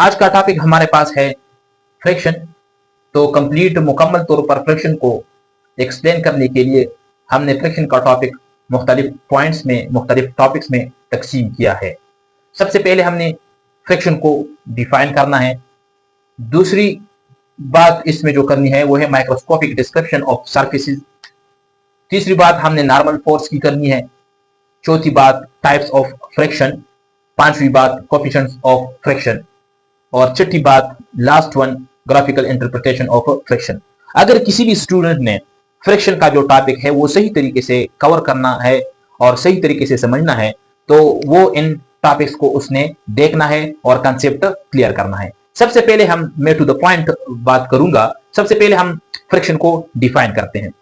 आज का टॉपिक हमारे पास है फ्रिक्शन। तो कंप्लीट मुकम्मल तौर पर फ्रिक्शन को एक्सप्लेन करने के लिए हमने फ्रिक्शन का टॉपिक मुख्तलिफ पॉइंट्स में, मुख्तलिफ टॉपिक्स में तकसीम किया है। सबसे पहले हमने फ्रिक्शन को डिफाइन करना है। दूसरी बात इसमें जो करनी है वो है माइक्रोस्कोपिक डिस्क्रिप्शन ऑफ सरफेसेस। तीसरी बात हमने नॉर्मल फोर्स की करनी है। चौथी बात टाइप्स ऑफ फ्रिक्शन। पांचवी बात कोएफिशिएंट्स ऑफ फ्रिक्शन। और छठी बात last one graphical interpretation of friction. अगर किसी भी स्टूडेंट ने फ्रिक्शन का जो टॉपिक है वो सही तरीके से कवर करना है और सही तरीके से समझना है तो वो इन टॉपिक्स को उसने देखना है और कंसेप्ट क्लियर करना है। सबसे पहले मैं टू द पॉइंट बात करूंगा। सबसे पहले हम फ्रिक्शन को डिफाइन करते हैं।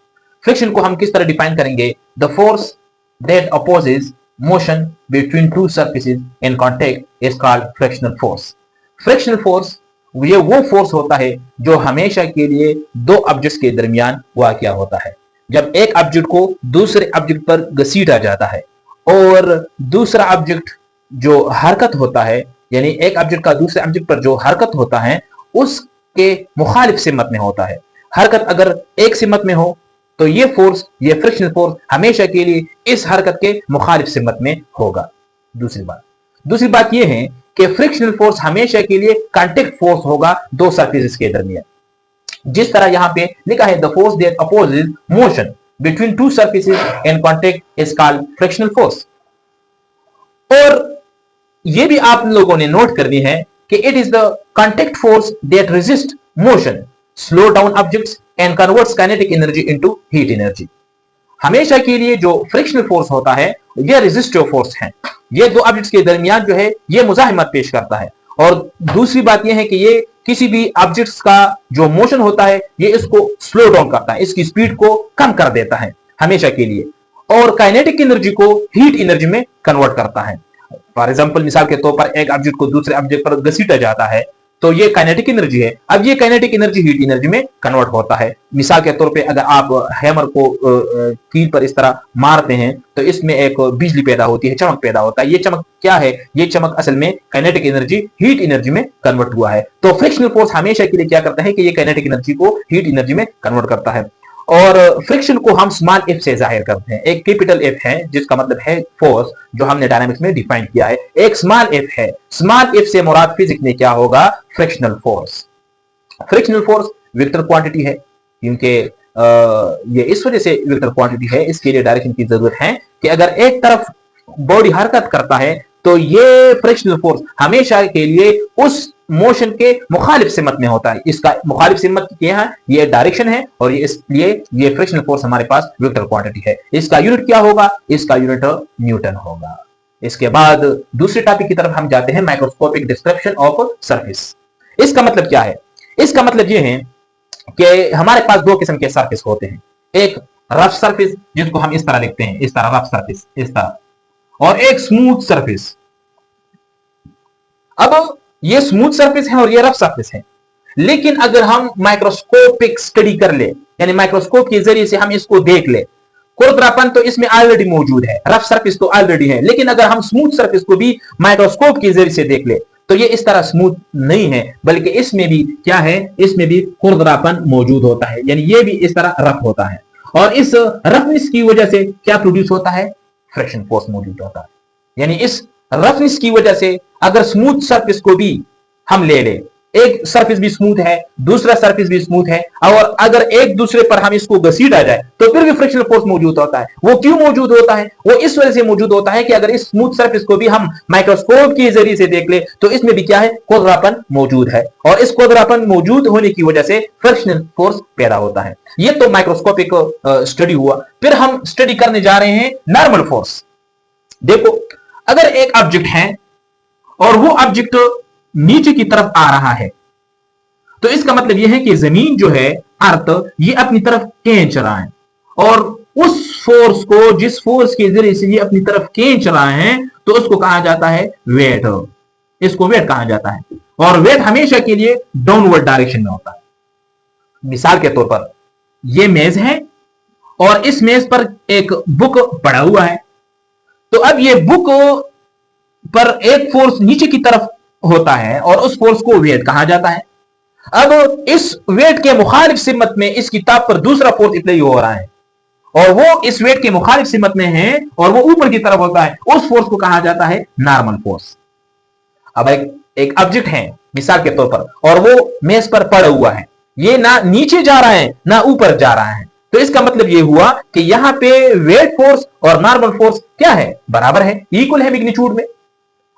फ्रिक्शन को हम किस तरह डिफाइन करेंगे? The force that opposes motion between two surfaces in contact is called frictional force. Frictional force ये वो फोर्स होता है जो हमेशा के लिए दो ऑब्जेक्ट्स के दरमियान वाक़या होता है। जब एक ऑब्जेक्ट को दूसरे ऑब्जेक्ट पर घसीटा जाता है और दूसरा ऑब्जेक्ट जो हरकत होता है, यानी एक ऑब्जेक्ट का दूसरे ऑब्जेक्ट पर जो हरकत होता है उसके मुखालिफ सिमत में होता है। हरकत अगर एक सिमत में हो तो ये फोर्स, ये फ्रिक्शनल फोर्स हमेशा के लिए इस हरकत के मुखालिफ सिमत में होगा। दूसरी बात यह है कि फ्रिक्शनल फोर्स हमेशा के लिए कांटेक्ट फोर्स होगा दो सरफेसेस के दरमियान। जिस तरह यहां पे लिखा है the force that opposes motion between two surfaces in contact is called frictional force. और यह भी आप लोगों ने नोट करनी है कि it is the contact force that resist motion, slow down objects and converts kinetic energy into heat energy. हमेशा के लिए जो फ्रिक्शनल फोर्स होता है यह रेजिस्टिव फोर्स है। ये दो ऑब्जेक्ट्स के दरमियान जो है ये मुजाहिमत पेश करता है। और दूसरी बात यह है कि ये किसी भी ऑब्जेक्ट्स का जो मोशन होता है ये इसको स्लो डाउन करता है, इसकी स्पीड को कम कर देता है हमेशा के लिए, और काइनेटिक एनर्जी को हीट एनर्जी में कन्वर्ट करता है। फॉर एग्जांपल, मिसाल के तौर पर एक ऑब्जेक्ट को दूसरे ऑब्जेक्ट पर घसीटा जाता है तो ये काइनेटिक एनर्जी है। अब ये काइनेटिक एनर्जी हीट एनर्जी में कन्वर्ट होता है। मिसाल के तौर पे अगर आप हैमर को कील पर इस तरह मारते हैं तो इसमें एक बिजली पैदा होती है, चमक पैदा होता है। ये चमक क्या है? ये चमक असल में काइनेटिक एनर्जी हीट एनर्जी में कन्वर्ट हुआ है। तो फ्रिक्शनल फोर्स हमेशा के लिए क्या करता है कि ये काइनेटिक एनर्जी को हीट एनर्जी में कन्वर्ट करता है। और फ्रिक्शन को हम स्मॉल एफ से जाहिर करते हैं। एक कैपिटल एफ है जिसका मतलब है फोर्स, जो हमने डायनामिक्स में डिफाइन किया है। एक स्मॉल एफ है। स्मॉल एफ से मुराद फिजिक्स में क्या होगा? Frictional force. Frictional force vector quantity है क्योंकि ये इस वजह से वेक्टर क्वांटिटी है, इसके लिए डायरेक्शन की जरूरत है कि अगर एक तरफ बॉडी हरकत करता है तो ये फ्रिक्शनल फोर्स हमेशा के लिए उस मोशन के मुखालिफ सिमत में होता है। इसका मुखालिफ सिमत क्या है? ये डायरेक्शन है और ये इसलिए ये फ्रिक्शनल फोर्स हमारे पास वेक्टर क्वांटिटी है। इसका यूनिट क्या होगा? इसका यूनिट न्यूटन होगा। इसके बाद दूसरे टॉपिक की तरफ हम जाते हैं, माइक्रोस्कोपिक डिस्क्रिप्शन ऑफ सरफेस। इसका मतलब क्या है? इसका मतलब ये है कि हमारे पास दो किस्म के सरफेस होते हैं। एक रफ सरफेस जिसको हम इस तरह लिखते हैं, इस तरह रफ सरफेस, इस तरह, और एक स्मूथ सरफेस। अब ये स्मूथ सरफेस है और ये रफ सरफेस है। लेकिन अगर हम माइक्रोस्कोपिक स्टडी कर ले, यानी माइक्रोस्कोप के जरिए से हम इसको देख ले, खुरदरापन तो इसमें ऑलरेडी मौजूद है, रफ सरफेस तो ऑलरेडी है। लेकिन अगर हम स्मूथ सरफेस को भी माइक्रोस्कोप के जरिए से देख ले तो ये इस तरह स्मूथ नहीं है, बल्कि इसमें भी क्या है? इसमें भी खुरदरापन मौजूद होता है, यानी ये भी इस तरह रफ होता है। और इस रफनेस की वजह से क्या प्रोड्यूस होता है? फ्रिक्शन फोर्स मौजूद होता है। यानी इस रफनेस की वजह से अगर स्मूथ सरफेस को भी हम ले ले, एक सरफेस भी स्मूथ है, दूसरा सरफेस भी स्मूथ है, और अगर एक दूसरे पर हम इसको घसीटा जाए तो फिर भी फ्रिक्शनल फोर्स मौजूद होता है। वो क्यों मौजूद होता है? वो इस वजह से मौजूद होता है कि अगर इस स्मूथ सरफेस को भी हम माइक्रोस्कोप के जरिए से देख ले तो इसमें भी क्या है? खुरदरापन मौजूद है, और इस खुरदरापन मौजूद होने की वजह से फ्रिक्शनल फोर्स पैदा होता है। ये तो माइक्रोस्कोपिक स्टडी हुआ। फिर हम स्टडी करने जा रहे हैं नॉर्मल फोर्स। देखो, अगर एक ऑब्जेक्ट है और वो ऑब्जेक्ट नीचे की तरफ आ रहा है तो इसका मतलब यह है कि जमीन जो है, अर्थ, ये अपनी तरफ खींच रहा है, और उस फोर्स को, जिस फोर्स के जरिए से ये अपनी तरफ खींच रहा है, तो उसको कहा जाता है वेट। इसको वेट कहा जाता है, और वेट हमेशा के लिए डाउनवर्ड डायरेक्शन में होता है। मिसाल के तौर पर यह मेज है और इस मेज पर एक बुक पड़ा हुआ है। तो अब ये बुक पर एक फोर्स नीचे की तरफ होता है और उस फोर्स को वेट कहा जाता है। अब इस वेट के मुखालिफ सिमत में इस किताब पर दूसरा फोर्स अप्लाई हो रहा है और वो इस वेट के मुखालिफ सिमत में है और वो ऊपर की तरफ होता है, उस फोर्स को कहा जाता है नॉर्मल फोर्स। अब एक ऑब्जेक्ट है मिसाल के तौर पर और वो मेज पर पड़ा हुआ है, ये ना नीचे जा रहा है ना ऊपर जा रहा है, तो इसका मतलब ये हुआ कि यहां पे वेट फोर्स और नॉर्मल फोर्स क्या है, बराबर है, इक्वल है मैग्नीट्यूड में।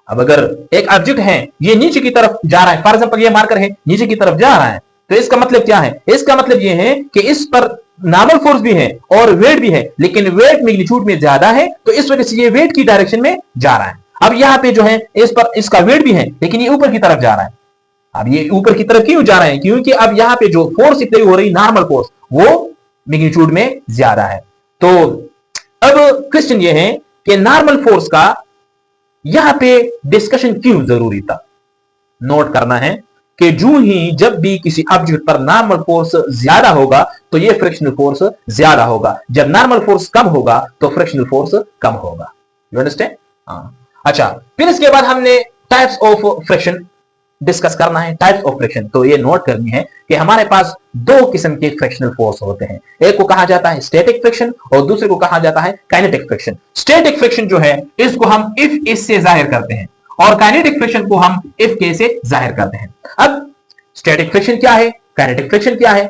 अब अगर एक ऑब्जेक्ट है ये नीचे की तरफ जा रहा है, फॉर एग्जांपल ये मार्कर है नीचे की तरफ जा रहा है, तो इसका मतलब क्या है, इसका मतलब ये है कि इस पर नॉर्मल फोर्स भी है और वेट भी है, लेकिन वेट मैग्नीट्यूड में ज्यादा है, तो इस वजह से ये वेट की डायरेक्शन में जा रहा है। अब यहां पे जो है इस पर इसका वेट भी है लेकिन ये ऊपर की तरफ जा रहा है। अब ये ऊपर की तरफ क्यों जा रहा है, क्योंकि अब यहां पे जो फोर्स अप्लाई हो रही नॉर्मल फोर्स वो मैग्नीट्यूड में ज्यादा है। तो अब क्वेश्चन ये है कि नॉर्मल फोर्स का यहां पे डिस्कशन क्यों जरूरी था। नोट करना है कि जब भी किसी ऑब्जेक्ट पर नॉर्मल फोर्स ज्यादा होगा तो ये फ्रिक्शनल फोर्स ज्यादा होगा, जब नॉर्मल फोर्स कम होगा तो फ्रिक्शनल फोर्स कम होगा। You understand? अच्छा, फिर इसके बाद हमने टाइप्स ऑफ फ्रिक्शन डिस्कस करना है। टाइप्स ऑफ फ्रिक्शन, तो ये नोट करनी है कि हमारे पास दो किस्म के फ्रिक्शनल फोर्स होते हैं, एक को कहा जाता है स्टैटिक फ्रिक्शन और दूसरे को कहा जाता है काइनेटिक फ्रिक्शन। स्टैटिक फ्रिक्शन जो है इसको हम इफ इस से जाहिर करते हैं और काइनेटिक फ्रिक्शन को हम इफ के से जाहिर करते हैं। अब स्टैटिक फ्रिक्शन क्या है, काइनेटिक फ्रिक्शन क्या है,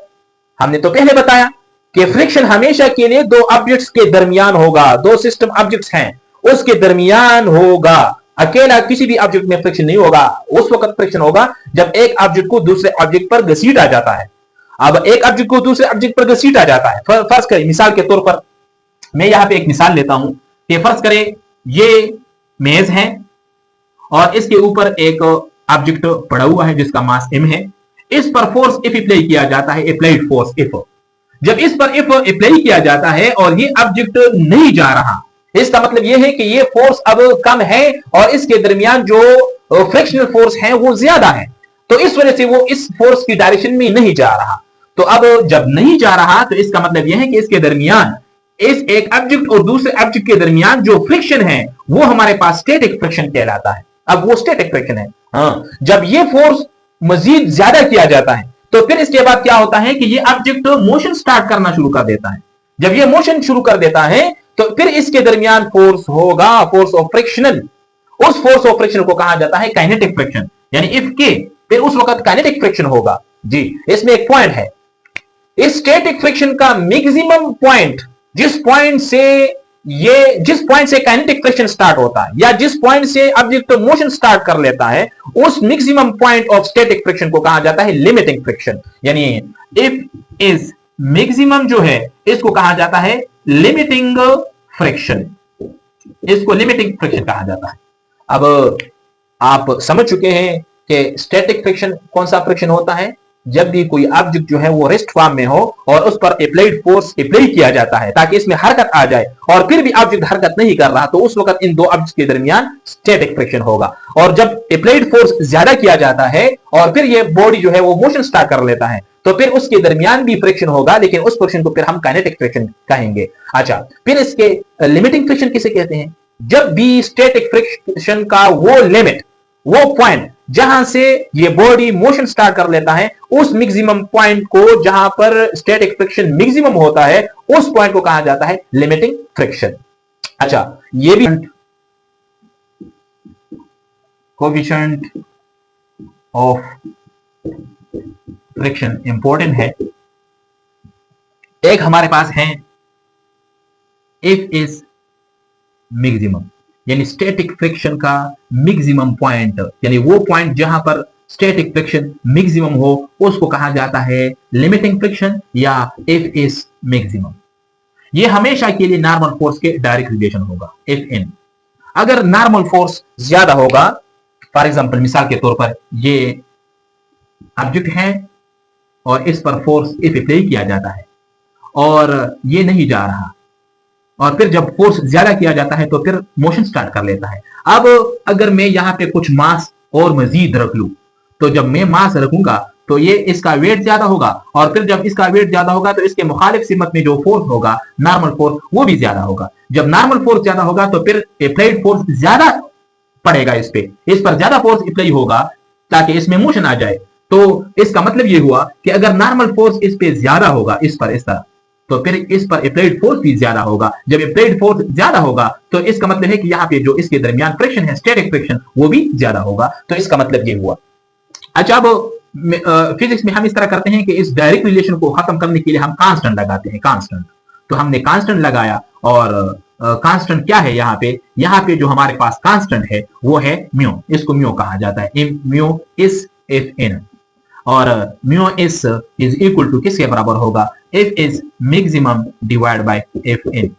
हमने तो पहले बताया कि फ्रिक्शन हमेशा के लिए दो ऑब्जेक्ट्स के दरमियान होगा, दो सिस्टम ऑब्जेक्ट्स हैं उसके दरमियान होगा, अकेला किसी भी ऑब्जेक्ट में फ्रिक्शन नहीं होगा। उस वक्त फ्रिक्शन होगा जब एक ऑब्जेक्ट को दूसरे ऑब्जेक्ट पर घसीटा जाता है। अब एक ऑब्जेक्ट को दूसरे ऑब्जेक्ट पर घसीटा जाता है, फर्ज करें मिसाल के तौर पर मैं यहां पे एक मिसाल लेता हूं कि फर्ज करें ये मेज है और इसके ऊपर एक ऑब्जेक्ट पड़ा हुआ है जिसका मास m है, इस पर फोर्स इफ अप्लाई किया जाता है, अप्लाइड फोर्स इफ। जब इस पर इफ अप्लाई किया जाता है और ये ऑब्जेक्ट नहीं जा रहा, इसका मतलब यह है कि ये फोर्स अब कम है और इसके दरमियान जो फ्रिक्शनल फोर्स है वो ज्यादा है, तो इस वजह से वो इस फोर्स की डायरेक्शन में नहीं जा रहा। तो अब जब नहीं जा रहा तो इसका मतलब यह है कि इसके दरमियान इस एक ऑब्जेक्ट और दूसरे ऑब्जेक्ट के दरमियान जो फ्रिक्शन है वो हमारे पास स्टैटिक फ्रिक्शन कहलाता है। अब वो स्टैटिक फ्रिक्शन है। जब ये फोर्स मजीद ज्यादा किया जाता है तो फिर इसके बाद क्या होता है कि ये ऑब्जेक्ट मोशन स्टार्ट करना शुरू कर देता है। जब ये मोशन शुरू कर देता है तो फिर इसके दरमियान फोर्स होगा, फोर्स ऑफ फ्रिक्शनल। उस फोर्स ऑफ फ्रिक्शन को कहा जाता है काइनेटिक फ्रिक्शन, यानी इफ के फिर उस वक्त काइनेटिक फ्रिक्शन होगा। जी, इसमें एक पॉइंट है, इस स्टैटिक फ्रिक्शन का मैक्सिमम पॉइंट जिस पॉइंट से काइनेटिक फ्रिक्शन स्टार्ट होता है या जिस पॉइंट से ऑब्जेक्ट मोशन स्टार्ट कर लेता है, उस maximum point of static friction को कहा जाता है लिमिटिंग फ्रिक्शन। यानी इफ इज मैक्सिमम जो है इसको कहा जाता है लिमिटिंग फ्रिक्शन, इसको लिमिटिंग फ्रिक्शन कहा जाता है। अब आप समझ चुके हैं कि स्टैटिक फ्रिक्शन कौन सा फ्रिक्शन होता है, जब भी कोई ऑब्जेक्ट जो है वो रेस्ट फॉर्म में हो और उस पर अप्लाइड फोर्स अप्लाई किया जाता है ताकि इसमें हरकत आ जाए और फिर भी ऑब्जेक्ट हरकत नहीं कर रहा, तो उस वक्त इन दो ऑब्जेक्ट्स के दरमियान स्टैटिक फ्रिक्शन होगा। और जब अप्लाइड फोर्स ज्यादा किया जाता है और फिर ये बॉडी जो है वो मोशन स्टार्ट कर लेता है तो फिर उसके दरमियान भी फ्रिक्शन होगा, लेकिन उस फ्रिक्शन को फिर हम काइनेटिक फ्रिक्शन कहेंगे। अच्छा, फिर इसके लिमिटिंग फ्रिक्शन किसे कहते हैं, जब भी स्टैटिक फ्रिक्शन का वो लिमिट, वो पॉइंट जहां से ये बॉडी मोशन स्टार्ट कर लेता है, उस मैक्सिमम पॉइंट को जहां पर स्टैटिक फ्रिक्शन मैक्सिमम होता है, उस पॉइंट को कहा जाता है लिमिटिंग फ्रिक्शन। अच्छा, ये भी कोएफिशिएंट ऑफ फ्रिक्शन इंपॉर्टेंट है। एक हमारे पास है इफ इज मैक्सिमम, यानी स्टैटिक फ्रिक्शन का मैक्सिमम पॉइंट, यानी वो पॉइंट जहां पर स्टैटिक फ्रिक्शन मैक्सिमम हो उसको कहा जाता है लिमिटिंग फ्रिक्शन या इफ इज मैक्सिमम। ये हमेशा के लिए नॉर्मल फोर्स के डायरेक्ट रिलेशन होगा। इफ इन, अगर नॉर्मल फोर्स ज्यादा होगा, फॉर एग्जांपल मिसाल के तौर पर ये ऑब्जेक्ट है और इस पर फोर्स इफ अप्लाई किया जाता है और ये नहीं जा रहा, और फिर जब फोर्स ज्यादा किया जाता है तो फिर मोशन स्टार्ट कर लेता है। अब अगर मैं यहां पे कुछ मास और मजीद रख लूं, तो जब मैं मास रखूंगा तो ये इसका वेट ज्यादा होगा और फिर जब इसका वेट ज्यादा होगा तो इसके मुखालिफ सिमत में जो फोर्स होगा नॉर्मल फोर्स वो भी ज्यादा होगा। जब नॉर्मल फोर्स ज्यादा होगा तो फिर अप्लाइड फोर्स ज्यादा पड़ेगा इस पर ज्यादा फोर्स अप्लाई होगा ताकि इसमें मोशन आ जाए। तो इसका मतलब ये हुआ कि अगर नॉर्मल फोर्स इस पे ज्यादा होगा, इस तरह, तो फिर इस पर अप्लाइड फोर्स भी ज्यादा होगा। जब अप्लाइड फोर्स ज्यादा होगा तो इसका मतलब है कि यहाँ पे जो इसके दरमियान फ्रिक्शन है, स्टैटिक फ्रिक्शन, वो भी ज्यादा होगा। तो इसका मतलब ये हुआ। अच्छा, अब फिजिक्स में हम इस तरह करते हैं कि इस डायरेक्ट रिलेशन को खत्म करने के लिए हम कांस्टेंट लगाते हैं, कांस्टेंट। तो हमने कांस्टेंट लगाया, और कांस्टेंट क्या है यहाँ पे जो हमारे पास कांस्टेंट है वो है म्यू। इसको म्यू कहा जाता है, म्यू इस एफ एन। और mu s is equal to किसके बराबर होगा? F is maximum divide by F N.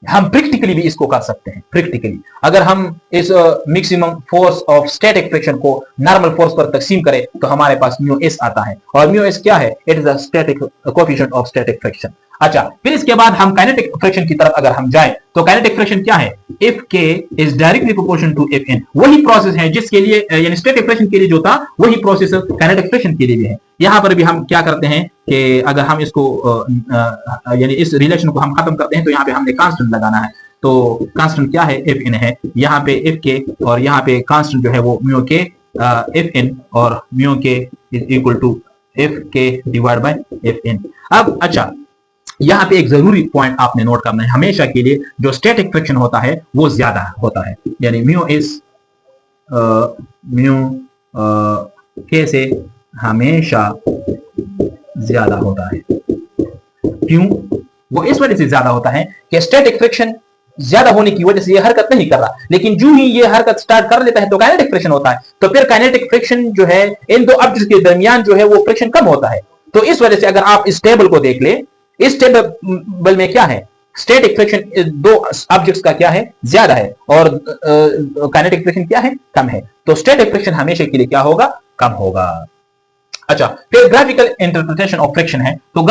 हम प्रैक्टिकली भी इसको कर सकते हैं। प्रैक्टिकली अगर हम इस maximum force of static friction को नॉर्मल फोर्स पर तकसीम करें तो हमारे पास म्यू एस आता है। और म्यू एस क्या है? It is the static coefficient of static friction. अच्छा, फिर इसके बाद हम काइनेटिक फ्रिक्शन की तरफ अगर हम जाएं तो काइनेटिक फ्रिक्शन क्या है? If K is directly proportional to F N. वही प्रोसेस है जिसके लिए, यानी स्टैटिक फ्रिक्शन के लिए जो था, वही प्रोसेस काइनेटिक फ्रिक्शन के लिए भी है। यहां पर भी हम क्या करते हैं कि अगर हम इसको यानी इस रिलेशन को हम खत्म करते हैं तो यहाँ पे हमने कांस्टेंट लगाना है। तो कांस्टेंट क्या है? एफ एन है। यहाँ पे एफ के और यहाँ पे कांस्टेंट जो है वो म्यू के एफ एन, और म्यू के इज इक्वल टू एफ के डिवाइड बाय एफ एन। अब अच्छा, यहाँ पे एक जरूरी पॉइंट आपने नोट करना है, हमेशा के लिए जो स्टैटिक फ्रिक्शन होता है वो ज्यादा होता है, यानी म्यू इस म्यू के से हमेशा ज्यादा होता है। क्यों? वो इस वजह से ज्यादा होता है कि स्टैटिक फ्रिक्शन ज्यादा होने की वजह से ये हरकत नहीं कर रहा, लेकिन जो ही ये हरकत स्टार्ट कर लेता है तो काइनेटिक फ्रिक्शन होता है। तो फिर काइनेटिक फ्रिक्शन जो है इन दो ऑब्जेक्ट्स के दरमियान जो है वो फ्रिक्शन कम होता है। तो इस वजह से अगर आप इस टेबल को देख ले, इस टेबल में क्या है? स्टैटिक फ्रिक्शन दो ऑब्जेक्ट्स का क्या है? ज्यादा है, और काइनेटिक फ्रिक्शन क्या है? कम है। तो स्टैटिक फ्रिक्शन हमेशा के लिए क्या होगा? कम होगा। अच्छा, फिर ग्राफिकल इंटरप्रिटेशन ऑफ फ्रिक्शन है। तो